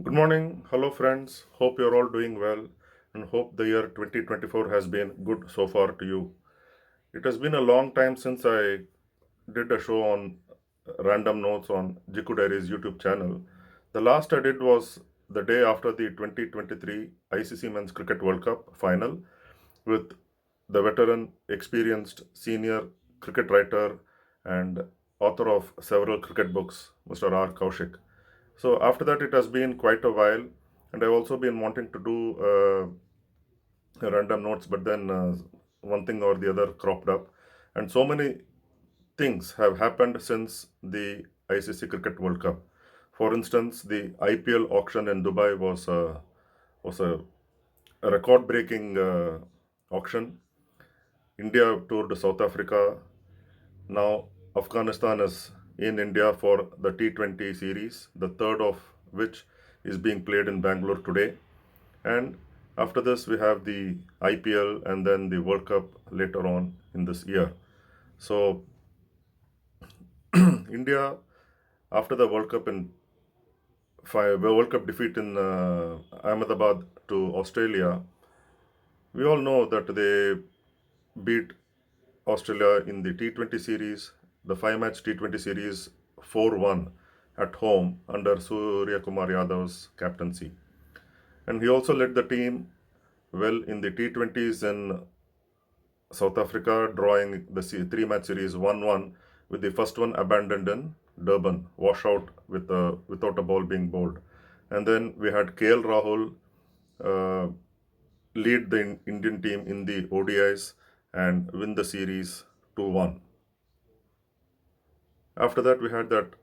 Good morning. Hello, friends. Hope you're all doing well and hope the year 2024 has been good so far to you. It has been a long time since I did a show on random notes on Jiku Diary's YouTube channel. The last I did was the day after the 2023 ICC Men's Cricket World Cup final with the veteran, experienced senior cricket writer and author of several cricket books, Mr. R. Kaushik. So after that, it has been quite a while, and I've also been wanting to do random notes, but then one thing or the other cropped up, and so many things have happened since the ICC Cricket World Cup. For instance, the IPL auction in Dubai was a record-breaking auction. India toured South Africa. Now Afghanistan is in India for the T20 series, the third of which is being played in Bangalore today. And after this, we have the IPL and then the World Cup later on in this year. So, India, after the World Cup defeat in Ahmedabad to Australia, we all know that they beat Australia in the T20 series, the five-match T20 series 4-1 at home under Surya Kumar Yadav's captaincy. And he also led the team well in the T20s in South Africa, drawing the three-match series 1-1 with the first one abandoned in Durban, washout without a ball being bowled. And then we had KL Rahul uh, lead the Indian team in the ODIs and win the series 2-1. After that, we had that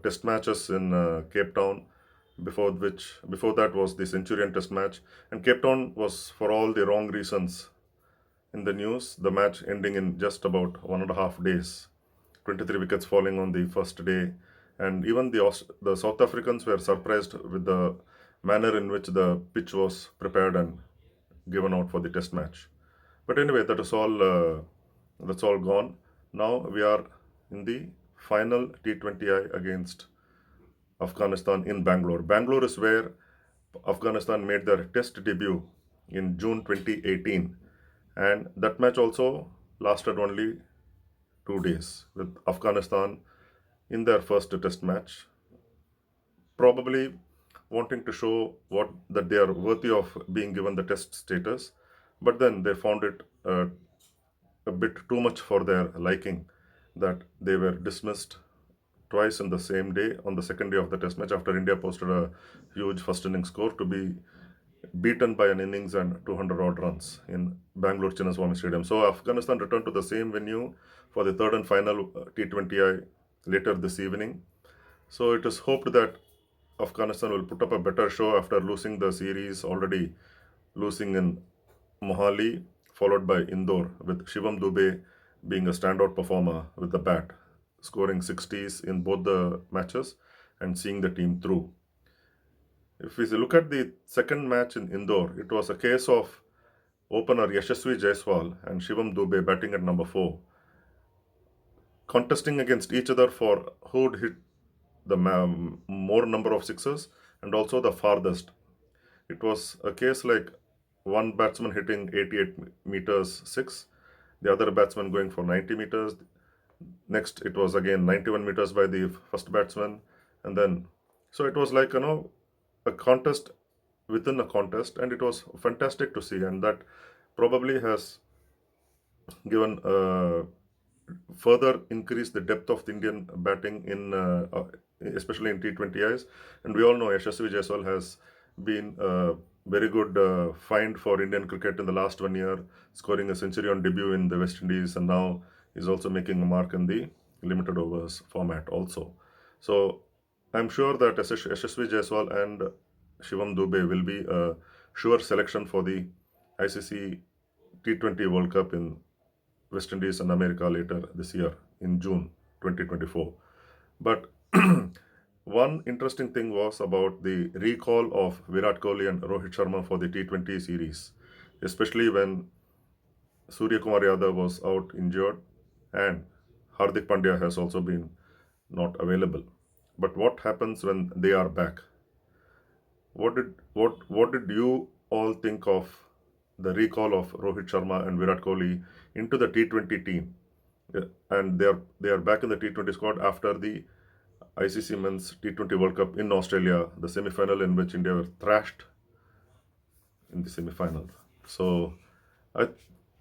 test matches in Cape Town. Before that was the Centurion Test match, and Cape Town was for all the wrong reasons in the news. The match ending in just about 1.5 days, 23 wickets falling on the first day, and even the South Africans were surprised with the manner in which the pitch was prepared and given out for the Test match. But anyway, that's all gone. Now we are in the final T20I against Afghanistan in Bangalore. Bangalore is where Afghanistan made their test debut in June 2018, and that match also lasted only 2 days with Afghanistan in their first test match, probably wanting to show what that they are worthy of being given the test status, but then they found it a bit too much for their liking, that they were dismissed twice in the same day on the second day of the test match after India posted a huge first inning score to be beaten by an innings and 200 odd runs in Bangalore Chinnaswamy Stadium. So Afghanistan returned to the same venue for the third and final T20I later this evening. So it is hoped that Afghanistan will put up a better show after losing the series, already losing in Mohali, followed by Indore, with Shivam Dube being a standout performer with the bat, scoring 60s in both the matches and seeing the team through. If we look at the second match in Indore, it was a case of opener Yashasvi Jaiswal and Shivam Dube batting at number 4, contesting against each other for who would hit the more number of sixes and also the farthest. It was a case like one batsman hitting 88 meters 6, the other batsman going for 90 meters. Next, it was again 91 meters by the first batsman, and then so it was like a contest within a contest, and it was fantastic to see, and that probably has given further increase the depth of the Indian batting in especially in T20Is. And we all know Yashasvi Jaiswal has been a very good find for Indian cricket in the last 1 year, scoring a century on debut in the West Indies, and now is also making a mark in the limited overs format also. So I'm sure that Yashasvi Jaiswal and Shivam Dube will be a sure selection for the ICC T20 World Cup in West Indies and America later this year in June 2024. But one interesting thing was about the recall of Virat Kohli and Rohit Sharma for the T20 series, especially when Surya Kumar Yadav was out injured and Hardik Pandya has also been not available. But what happens when they are back? What did you all think of the recall of Rohit Sharma and Virat Kohli into the T20 team? And they are back in the T20 squad after the ICC Men's T20 World Cup in Australia, the semi-final in which India were thrashed in the semi-final. So, I,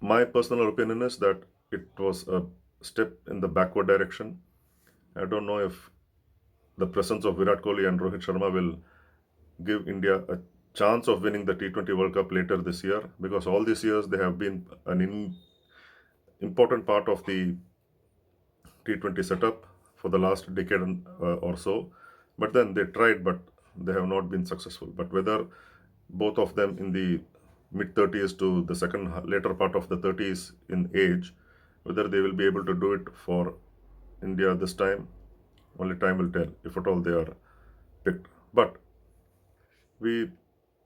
my personal opinion is that it was a step in the backward direction. I don't know if the presence of Virat Kohli and Rohit Sharma will give India a chance of winning the T20 World Cup later this year, because all these years they have been an important part of the T20 setup for the last decade or so. But then they tried, but they have not been successful. But whether both of them in the mid 30s to the later part of the 30s in age, whether they will be able to do it for India this time, only time will tell, if at all they are picked. But we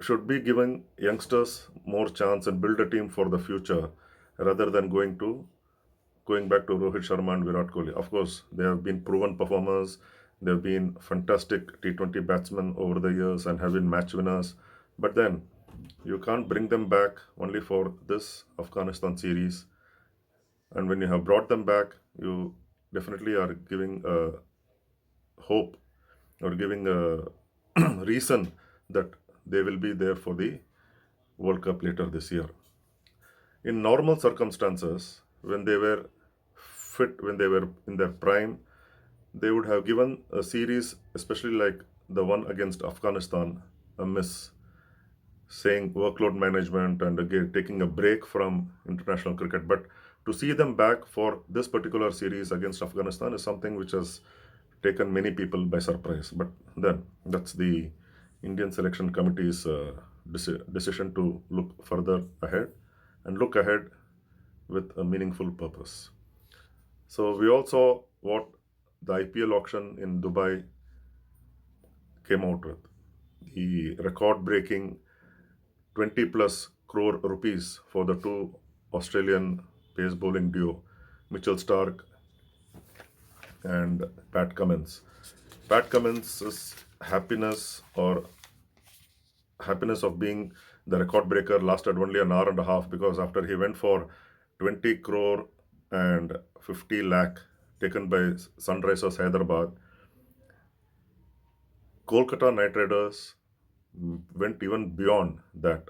should be giving youngsters more chance and build a team for the future rather than going back to Rohit Sharma and Virat Kohli. Of course, they have been proven performers. They have been fantastic T20 batsmen over the years and have been match winners. But then you can't bring them back only for this Afghanistan series. And when you have brought them back, you definitely are giving a hope or giving a reason that they will be there for the World Cup later this year. In normal circumstances, when they were fit, when they were in their prime, they would have given a series, especially like the one against Afghanistan, a miss, saying workload management and again taking a break from international cricket. But to see them back for this particular series against Afghanistan is something which has taken many people by surprise. But then that's the Indian selection committee's decision to look further ahead and look ahead with a meaningful purpose. So we all saw what the IPL auction in Dubai came out with. The record-breaking 20 plus crore rupees for the two Australian pace bowling duo, Mitchell Starc and Pat Cummins. Pat Cummins' happiness of being the record breaker lasted only an hour and a half, because after he went for 20 crore and 50 lakh taken by Sunrisers Hyderabad, Kolkata Knight Riders went even beyond that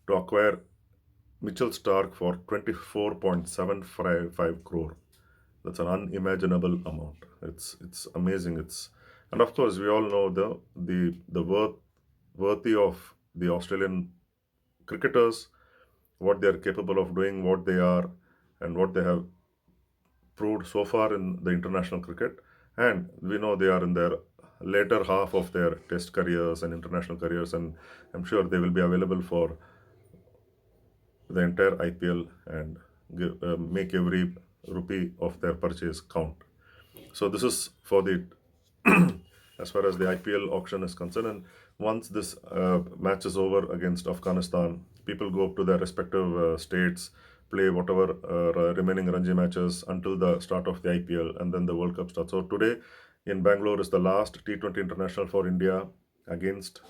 to acquire Mitchell Starc for 24.755 crore. That's an unimaginable amount. It's amazing. And of course we all know the worthy of the Australian cricketers, what they are capable of doing, what they are, and what they have proved so far in the international cricket. And we know they are in their later half of their test careers and international careers, and I'm sure they will be available for the entire IPL and make every rupee of their purchase count. So this is for the as far as the IPL auction is concerned. And once this match is over against Afghanistan, people go up to their respective states, play whatever remaining Ranji matches until the start of the IPL, and then the World Cup starts. So today in Bangalore is the last T20 international for India against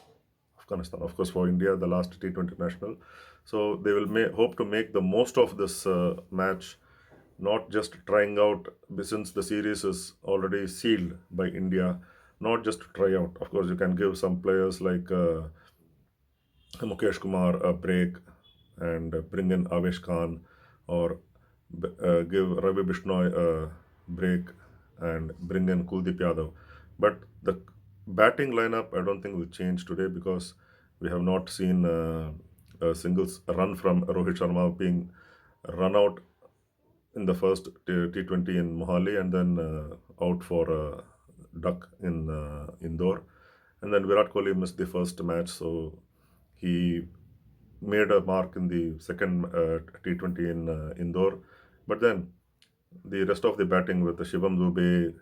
Afghanistan. Of course, for India, the last T20 international. So they will hope to make the most of this match, not just trying out, since the series is already sealed by India, not just to try out. Of course, you can give some players like Mukesh Kumar a break and bring in Avesh Khan, or give Ravi Bishnoi a break and bring in Kuldeep Yadav. But the batting lineup, I don't think will change today, because we have not seen a single run from Rohit Sharma being run out in the first T20 in Mohali, and then out for duck in Indore. And then Virat Kohli missed the first match, so he made a mark in the second T20 in Indore. But then the rest of the batting with Shivam Dube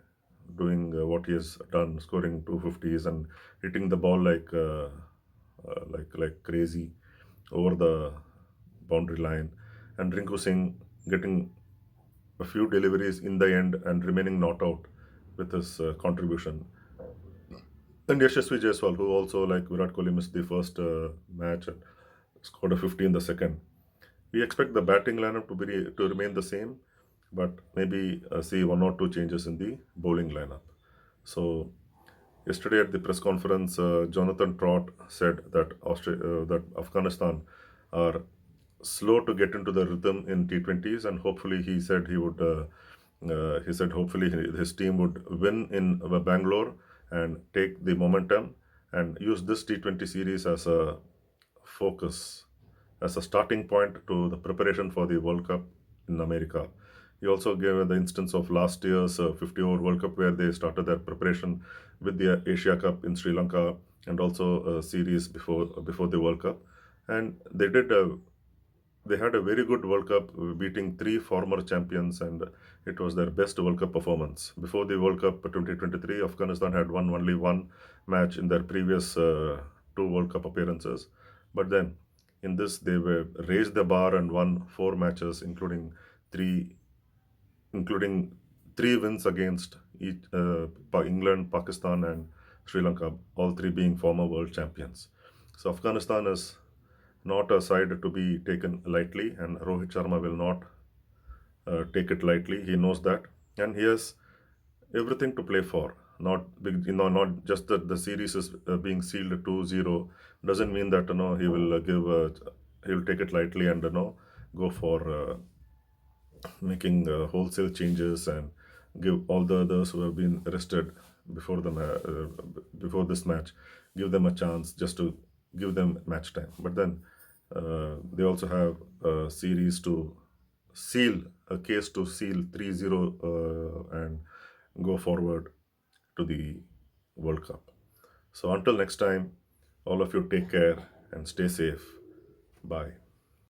doing what he has done, scoring 250s and hitting the ball like crazy over the boundary line, and Rinku Singh getting a few deliveries in the end and remaining not out with his contribution. And Yashasvi Jaiswal, who also, like Virat Kohli, missed the first match and scored a 50 in the second. We expect the batting lineup to remain the same, but maybe see one or two changes in the bowling lineup. So yesterday at the press conference, Jonathan Trott said that that Afghanistan are slow to get into the rhythm in T20s, and hopefully he said he would. He said hopefully his team would win in Bangalore and take the momentum and use this T20 series as a focus, as a starting point to the preparation for the World Cup in America. He also gave the instance of last year's 50-over World Cup where they started their preparation with the Asia Cup in Sri Lanka and also a series before the World Cup, and they had a very good World Cup, beating three former champions, and it was their best World Cup performance. Before the World Cup 2023, Afghanistan had won only one match in their previous two World Cup appearances, but then in this they were raised the bar and won four matches, three, including three wins against England, Pakistan, and Sri Lanka, all three being former world champions. So Afghanistan is not a side to be taken lightly, and Rohit Sharma will not take it lightly. He knows that, and he has everything to play for. Not just that the series is being sealed 2-0 doesn't mean that he will he will take it lightly and go for making wholesale changes and give all the others who have been arrested before this match, give them a chance just to give them match time. But then they also have a series to seal, a case to seal 3-0 and go forward to the World Cup. So until next time, all of you take care and stay safe. Bye.